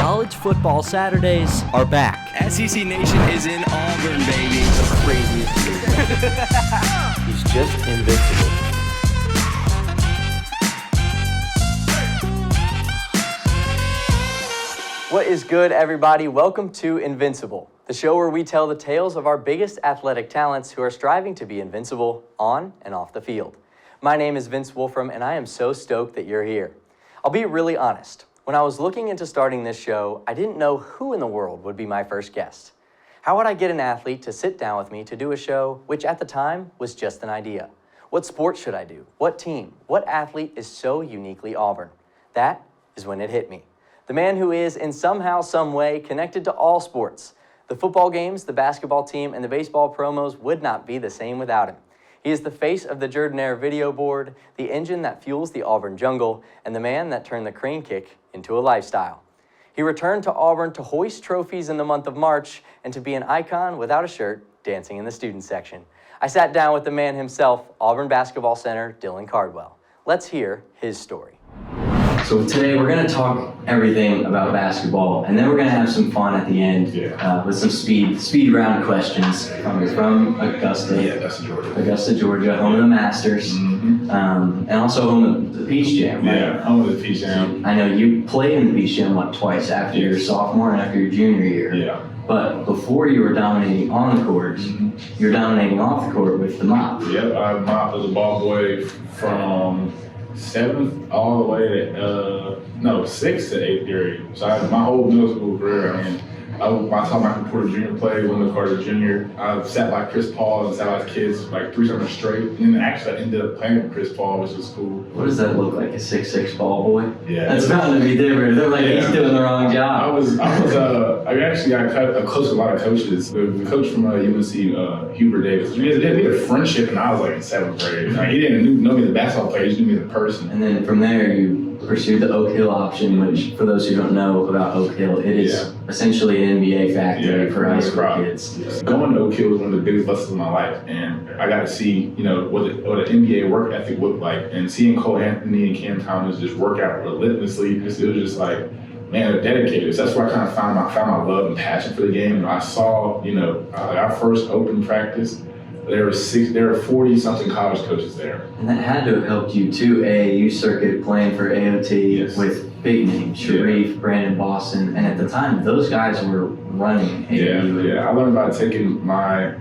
College football Saturdays are back. SEC Nation is in Auburn, baby. The craziest. He's just invincible. What is good, everybody? Welcome to Invincible, the show where we tell the tales of our biggest athletic talents who are striving to be invincible on and off the field. My name is Vince Wolfram, and I am so stoked that you're here. I'll be really honest. When I was looking into starting this show, I didn't know who in the world would be my first guest. How would I get an athlete to sit down with me to do a show, which at the time was just an idea? What sport should I do? What team? What athlete is so uniquely Auburn? That is when it hit me. The man who is, in somehow, some way, connected to all sports. The football games, the basketball team, and the baseball promos would not be the same without him. He is the face of the Jordan-Air video board, the engine that fuels the Auburn jungle, and the man that turned the crane kick into a lifestyle. He returned to Auburn to hoist trophies in the month of March and to be an icon without a shirt dancing in the student section. I sat down with the man himself, Auburn basketball center Dylan Cardwell. Let's hear his story. So today we're going to talk everything about basketball, and then we're going to have some fun at the end with some speed round questions from Augusta, Georgia, home of the Masters, and also home of the Peach Jam. Right? Yeah, home of the Peach Jam. I know you played in the Peach Jam twice, after your sophomore and after your junior year. Yeah. But before you were dominating on the court, you were dominating off the court with the mop. Yep, I mopped as a ball boy from 7th all the way to 6th to 8th grade. So I had my whole middle school career. I mean, I taught Michael Porter Jr. played, Wendell Carter Jr. I sat by Chris Paul and sat by his kids like 3 summers straight. And then actually I ended up playing with Chris Paul, which was cool. What does that look like, a 6'6" ball boy? Yeah. That's bound to be different. They're like, he's doing the wrong job. I cut close to a lot of coaches. The coach from UNC, Hubert Davis, we had a friendship and I was like in 7th grade. Like, he didn't know me as a basketball player, he just knew me as a person. And then from there you pursued the Oak Hill option, which for those who don't know about Oak Hill, it is essentially an NBA factory for high school kids. Yeah. Going to Oak Hill was one of the biggest lessons of my life, and I got to see, what an NBA work ethic looked like, and seeing Cole Anthony and Cam Thomas just work out relentlessly. It was just like, man, they're dedicated. So that's where I kind of found my love and passion for the game. And I saw, our first open practice. There were 40-something college coaches there. And that had to have helped you too, AAU circuit, playing for AOT with big names, Sharif, Brandon Boston, and at the time, those guys were running AAU. Yeah, I learned by taking my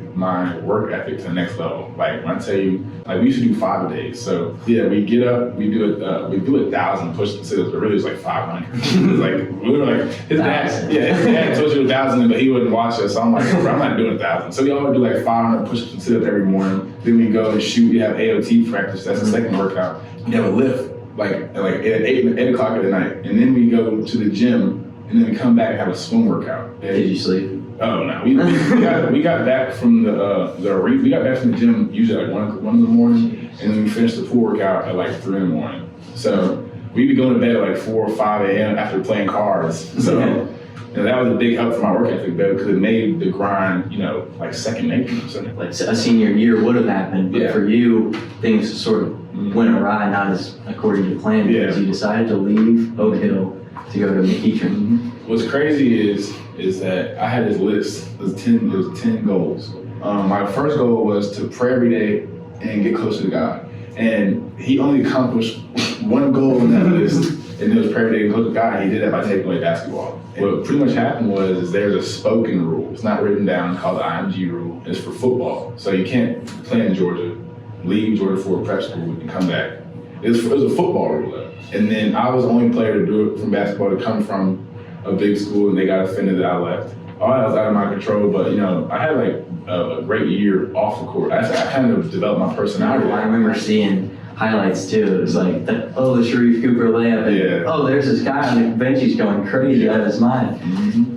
work ethic to the next level. Like, when I tell you, we used to do 5 a day. So, we get up, we do 1,000 push-ups and sit-ups, but really it was like 500. We were like, his dad told you 1,000, but he wouldn't watch us. So I'm like, I'm not doing 1,000. So we all do like 500 push-ups and sit-ups every morning. Then we go and shoot. We have AOT practice. That's the second workout. We have a lift like at 8 o'clock at night, and then we go to the gym, and then we come back and have a swim workout. Did you sleep? Oh no, we got back from we got back from the gym usually like 1 in the morning, and then we finished the pool workout at like 3 in the morning. So we'd be going to bed at like 4 or 5 a.m. after playing cards. So. That was a big help for my work ethic, because it made the grind, like second nature. So, like a senior year would have happened, but for you, things sort of went awry, not as according to plan, because you decided to leave Oak Hill to go to McGee. What's crazy is that I had this list. There was 10 goals. My first goal was to pray every day and get closer to God. And he only accomplished one goal on that list, and it was pray every day and get closer to God. He did that by taking away basketball. What pretty much happened was there's a spoken rule. It's not written down, called the IMG rule. It's for football. So you can't play in Georgia, leave Georgia for a prep school, and come back. It was a football rule though. And then I was the only player to do it from basketball to come from a big school, and they got offended that I left. All that was out of my control, but I had like a great year off the court. I kind of developed my personality. I remember seeing highlights too. It was like, the Sharif Cooper layup. And, there's this guy on the bench, he's going crazy out of his mind.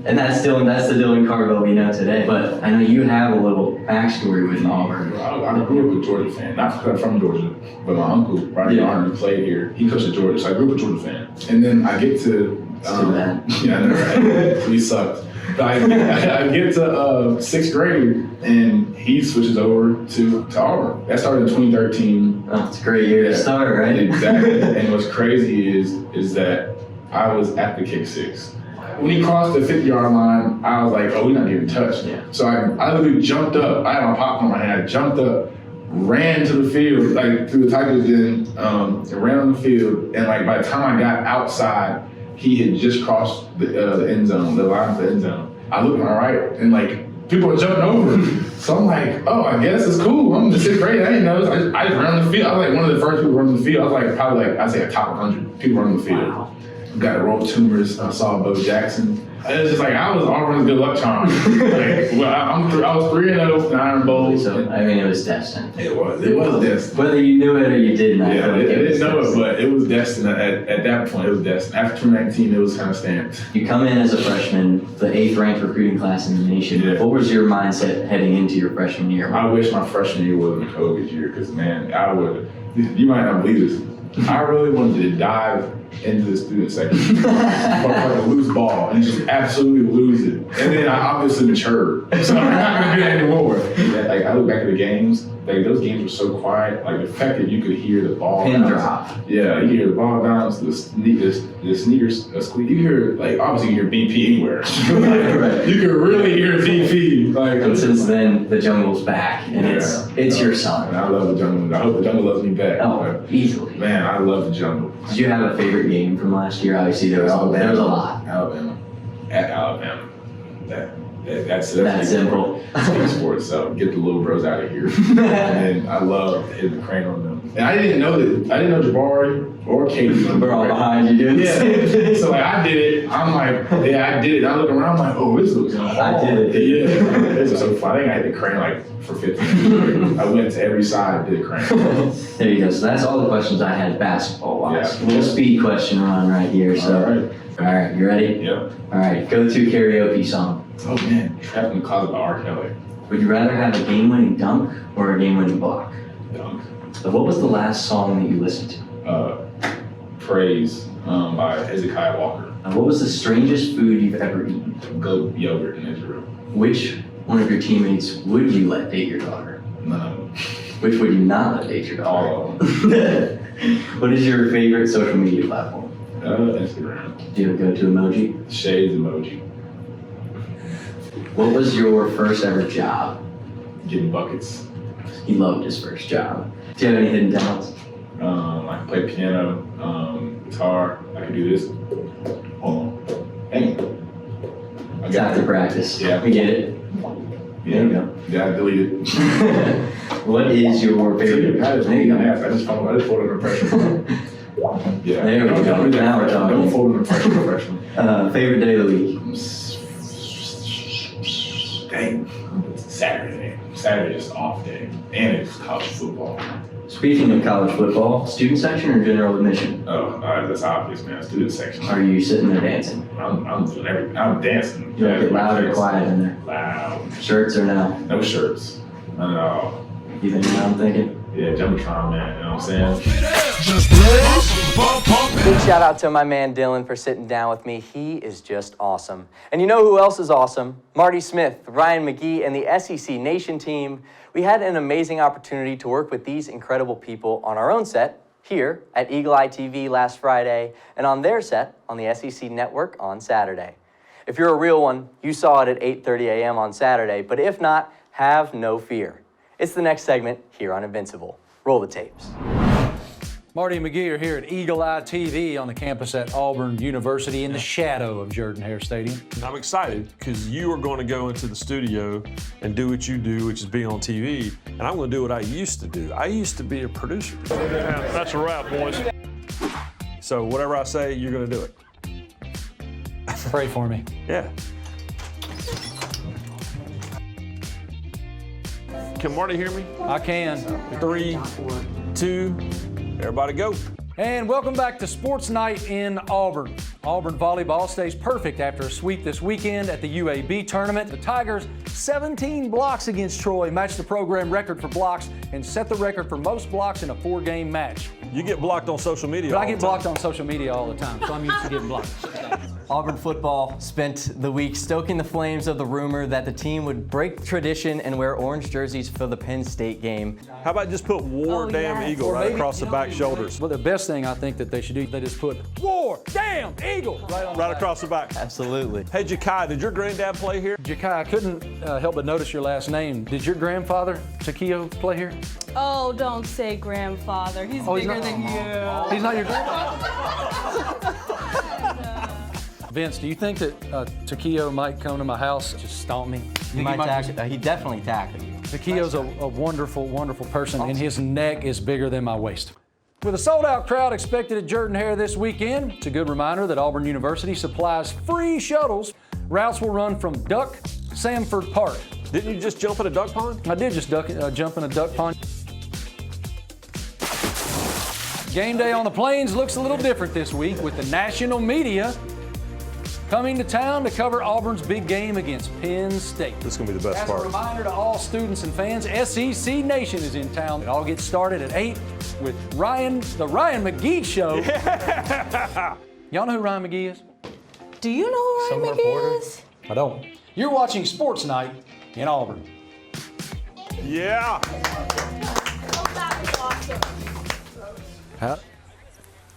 And that's the Dylan Cardwell we know today. But I know you have a little backstory with Auburn. I grew up a Georgia fan, not because I'm from Georgia, but my uncle, Marty, who played here, he coached at Georgia, so I grew up a Georgia fan. And then I get to, I know, right? We sucked. I get to 6th grade, and he switches over to Auburn. That started in 2013. Oh, it's a great year to start, right? Exactly. And what's crazy is that I was at the kick 6. when he crossed the 50-yard line, I was like, oh, we're not getting touched. Yeah. So I literally jumped up. I had my popcorn in my hand. I jumped up, ran to the field, like through the Tigers den, and ran on the field. And like by the time I got outside, he had just crossed the end zone, the line of the end zone. I looked to my right, and like people were jumping over. So I'm like, oh, I guess it's cool. I'm just great. I didn't know. I just ran on the field. I was like one of the first people running the field. I was like probably like I'd say a top 100 people running the field. Wow. Got a roll tumors. I saw Bo Jackson. It was just like I was Auburn's good luck charm. Like, well, I was 3-0 in Iron Bowl. So I mean, it was destined. It was destined. Whether you knew it or you didn't, I feel like I it was didn't know it, destined. but it was destined. At that point, it was destined. After 2019, it was kind of stamped. You come in as a freshman, the 8th ranked recruiting class in the nation. Yeah. What was your mindset heading into your freshman year? I wish my freshman year wasn't a COVID year, because man, you might not believe this. I really wanted to dive into the student section for like a loose ball and just absolutely lose it. And then I obviously matured, so I'm not gonna do that anymore. Like I look back at the games, like those games were so quiet. Like the fact that you could hear the ball Pin bounce. drop. Yeah, you hear the ball bounce, the sneakers squeak. You hear like obviously you hear BP anywhere. Right. You can really hear BP. Like And since then, the jungle's back, and it's your son. And I love the jungle. I hope the jungle loves me back. Oh, easily. Man, I love the jungle. Did you have a favorite game from last year? Obviously, there was a lot. Alabama. At Alabama. That's simple. Speaks for itself. Get the little bros out of here. And I love hitting the crane on them. And I didn't know Jabari or Katie. We're all behind you doing the same thing. So like I did it. I'm like, yeah, I did it. I look around, I'm like, oh, this looks hard. I did it. Yeah. This is so fun. I think I hit the crane like for 15 minutes. I went to every side and did a crane. There you go. So that's all the questions I had basketball-wise. Yeah. Little speed question run right here. So, all right, you ready? Yep. All right, go-to karaoke song. Oh man, Trapped in the Closet by R. Kelly. Would you rather have a game-winning dunk or a game-winning block? Dunk. So what was the last song that you listened to? Praise by Hezekiah Walker. And what was the strangest food you've ever eaten? Goat yogurt in Israel. Which one of your teammates would you let date your daughter? None of them. Which would you not let date your daughter? All of them. What is your favorite social media platform? Instagram. Do you have a go-to emoji? Shades emoji. What was your first ever job? Getting buckets. He loved his first job. Do you have any hidden talents? I can play piano, guitar. I can do this. Hold on. Dang. It's after practice. Yeah. We get it. There you go. Yeah, I deleted. What is your favorite? There you go. I just folded under pressure. Yeah. There we go. Now we're talking. Don't fold under pressure, professional. Favorite day of the week? Dang. Saturday. Saturday is off day. And it's college football. Speaking of college football, student section or general admission? Oh, that's obvious, man. Student section. Are you sitting there dancing? I'm doing everything. I'm dancing. You don't get loud or quiet in there? Loud. Shirts or no? No shirts. None at all. You think what I'm thinking? Yeah, Jumbotron, man. You know what I'm saying? Big shout out to my man Dylan for sitting down with me. He is just awesome. And you know who else is awesome? Marty Smith, Ryan McGee, and the SEC Nation team. We had an amazing opportunity to work with these incredible people on our own set here at Eagle Eye TV last Friday and on their set on the SEC Network on Saturday. If you're a real one, you saw it at 8:30 a.m. on Saturday, but if not, have no fear. It's the next segment here on Invincible. Roll the tapes. Marty and McGee are here at Eagle Eye TV on the campus at Auburn University in the shadow of Jordan-Hare Stadium. I'm excited because you are going to go into the studio and do what you do, which is be on TV, and I'm going to do what I used to do. I used to be a producer. Yeah, that's a wrap, boys. So whatever I say, you're going to do it. Pray for me. Yeah. Can Marty hear me? I can. 3, 2, everybody go. And welcome back to Sports Night in Auburn. Auburn volleyball stays perfect after a sweep this weekend at the UAB tournament. The Tigers' 17 blocks against Troy matched the program record for blocks and set the record for most blocks in a 4-game match. You get blocked on social media. But I get blocked on social media all the time, so I'm used to getting blocked. Auburn football spent the week stoking the flames of the rumor that the team would break tradition and wear orange jerseys for the Penn State game. How about just put War Damn Eagle right across the back shoulders? Well, the best thing I think that they should do, they just put War Damn Eagle Right across the back. Absolutely. Hey, Jakai, did your granddad play here? Jakai, I couldn't help but notice your last name. Did your grandfather, Takeo, play here? Oh, don't say grandfather. He's bigger than you. He's not your grandfather? Vince, do you think that Takeo might come to my house and just stomp me? He might tackle. He definitely tackled you. Takeo's a wonderful, wonderful person, and his neck is bigger than my waist. With a sold-out crowd expected at Jordan Hare this weekend, it's a good reminder that Auburn University supplies free shuttles. Routes will run from Duck Samford Park. Didn't you just jump in a duck pond? I did just jump in a duck pond. Game day on the Plains looks a little different this week with the national media coming to town to cover Auburn's big game against Penn State. This is going to be the best As part. a reminder to all students and fans, SEC Nation is in town. It all gets started at 8 with the Ryan McGee Show. Yeah. Y'all know who Ryan McGee is? Do you know who Ryan McGee is? I don't. You're watching Sports Night in Auburn. Yeah.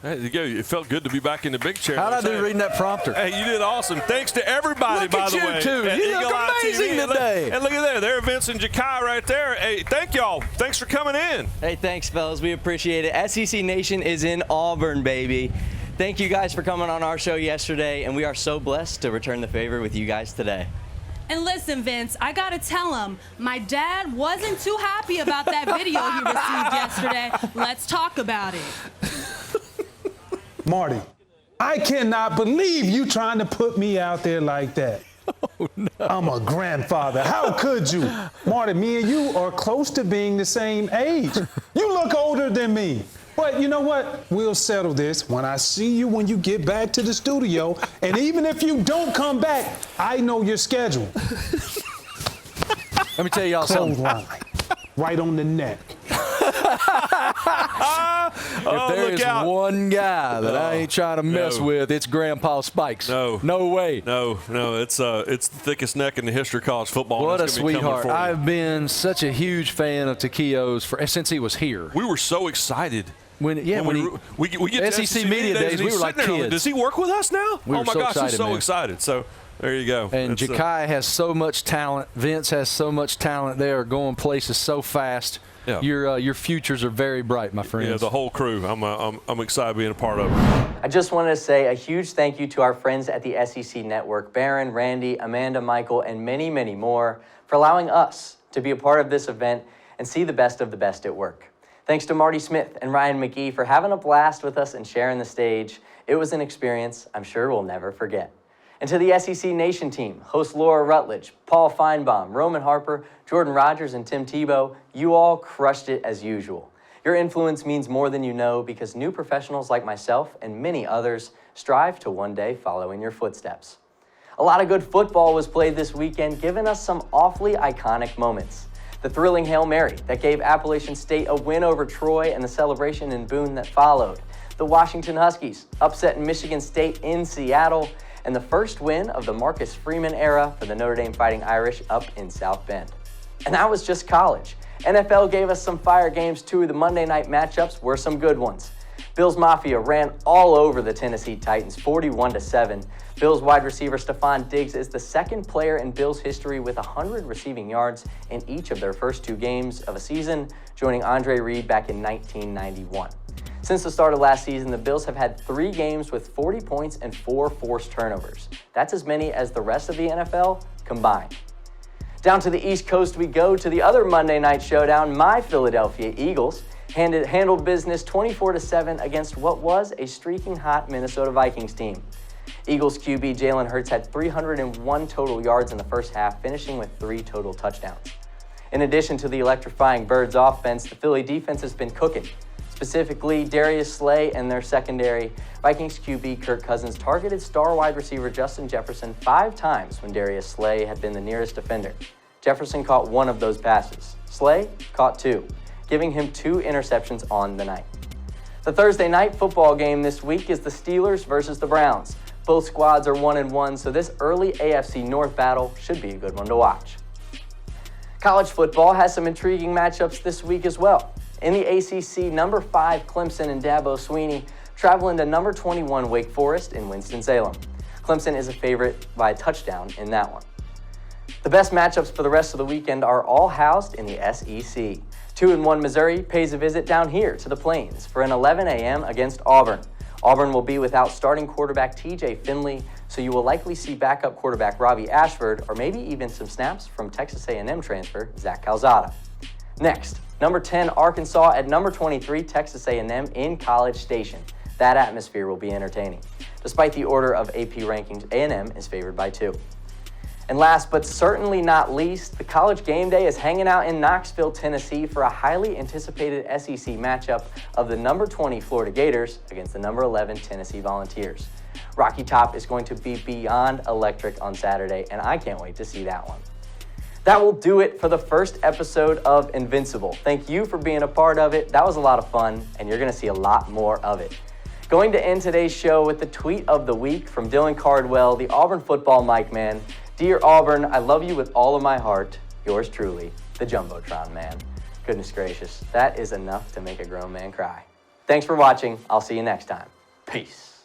There you go. It felt good to be back in the big chair. How'd I do reading that prompter? Hey, you did awesome. Thanks to everybody, Look by at the you way. two. At You look Eagle Eye amazing TV. today. And look at there. There Vince and Jakai right there. Hey, thank y'all. Thanks for coming in. Hey, thanks, fellas. We appreciate it. SEC Nation is in Auburn, baby. Thank you guys for coming on our show yesterday, and we are so blessed to return the favor with you guys today. And listen, Vince, I gotta tell him, my dad wasn't too happy about that video he received yesterday. Let's talk about it. Marty, I cannot believe you trying to put me out there like that. Oh, no. I'm a grandfather. How could you? Marty, me and you are close to being the same age. You look older than me. But you know what? We'll settle this when I see you when you get back to the studio. And even if you don't come back, I know your schedule. Let me tell y'all something. Line, right on the neck. If there is one guy that I ain't trying to mess with, it's Grandpa Spikes. No way. No, it's the thickest neck in the history of college football. What a sweetheart! I've been such a huge fan of Takeo's since he was here. We were so excited. When we get to SEC Media Days, we were like kids. Does he work with us now? We were oh my so gosh, excited, he's so man. excited. So there you go. And Jakai has so much talent. Vince has so much talent. They are going places so fast. Yeah. Your futures are very bright, my friends. Yeah, the whole crew. I'm excited being a part of it. I just wanted to say a huge thank you to our friends at the SEC Network, Barron, Randy, Amanda, Michael, and many, many more for allowing us to be a part of this event and see the best of the best at work. Thanks to Marty Smith and Ryan McGee for having a blast with us and sharing the stage. It was an experience I'm sure we'll never forget. And to the SEC Nation team, host Laura Rutledge, Paul Feinbaum, Roman Harper, Jordan Rogers, and Tim Tebow, you all crushed it as usual. Your influence means more than you know because new professionals like myself and many others strive to one day follow in your footsteps. A lot of good football was played this weekend, giving us some awfully iconic moments. The thrilling Hail Mary that gave Appalachian State a win over Troy and the celebration in Boone that followed. The Washington Huskies upsetting Michigan State in Seattle, and the first win of the Marcus Freeman era for the Notre Dame Fighting Irish up in South Bend. And that was just college. NFL gave us some fire games too. The Monday night matchups were some good ones. Bills Mafia ran all over the Tennessee Titans, 41-7. Bills wide receiver Stephon Diggs is the second player in Bills history with 100 receiving yards in each of their first 2 games of a season, joining Andre Reed back in 1991. Since the start of last season, the Bills have had 3 games with 40 points and 4 forced turnovers. That's as many as the rest of the NFL combined. Down to the East Coast we go to the other Monday night showdown. My Philadelphia Eagles handled business 24-7 against what was a streaking hot Minnesota Vikings team. Eagles QB Jalen Hurts had 301 total yards in the first half, finishing with 3 total touchdowns. In addition to the electrifying Birds offense, the Philly defense has been cooking. Specifically, Darius Slay and their secondary. Vikings QB Kirk Cousins targeted star wide receiver Justin Jefferson 5 times when Darius Slay had been the nearest defender. Jefferson caught 1 of those passes. Slay caught 2, giving him 2 interceptions on the night. The Thursday night football game this week is the Steelers versus the Browns. Both squads are 1-1, so this early AFC North battle should be a good one to watch. College football has some intriguing matchups this week as well. In the ACC, number 5 Clemson and Dabo Swinney traveling to number 21 Wake Forest in Winston-Salem. Clemson is a favorite by a touchdown in that one. The best matchups for the rest of the weekend are all housed in the SEC. 2-1 Missouri pays a visit down here to the Plains for an 11 a.m. against Auburn. Auburn will be without starting quarterback TJ Finley, so you will likely see backup quarterback Robbie Ashford, or maybe even some snaps from Texas A&M transfer Zach Calzada. Next, number 10 Arkansas at number 23 Texas A&M in College Station. That atmosphere will be entertaining. Despite the order of AP rankings, A&M is favored by 2. And last but certainly not least, the College Game Day is hanging out in Knoxville, Tennessee for a highly anticipated SEC matchup of the number 20 Florida Gators against the number 11 Tennessee Volunteers. Rocky Top is going to be beyond electric on Saturday, and I can't wait to see that one. That will do it for the first episode of Invincible. Thank you for being a part of it. That was a lot of fun, and you're going to see a lot more of it. Going to end today's show with the tweet of the week from Dylan Cardwell, the Auburn football mic man. Dear Auburn, I love you with all of my heart. Yours truly, the Jumbotron Man. Goodness gracious, that is enough to make a grown man cry. Thanks for watching. I'll see you next time. Peace.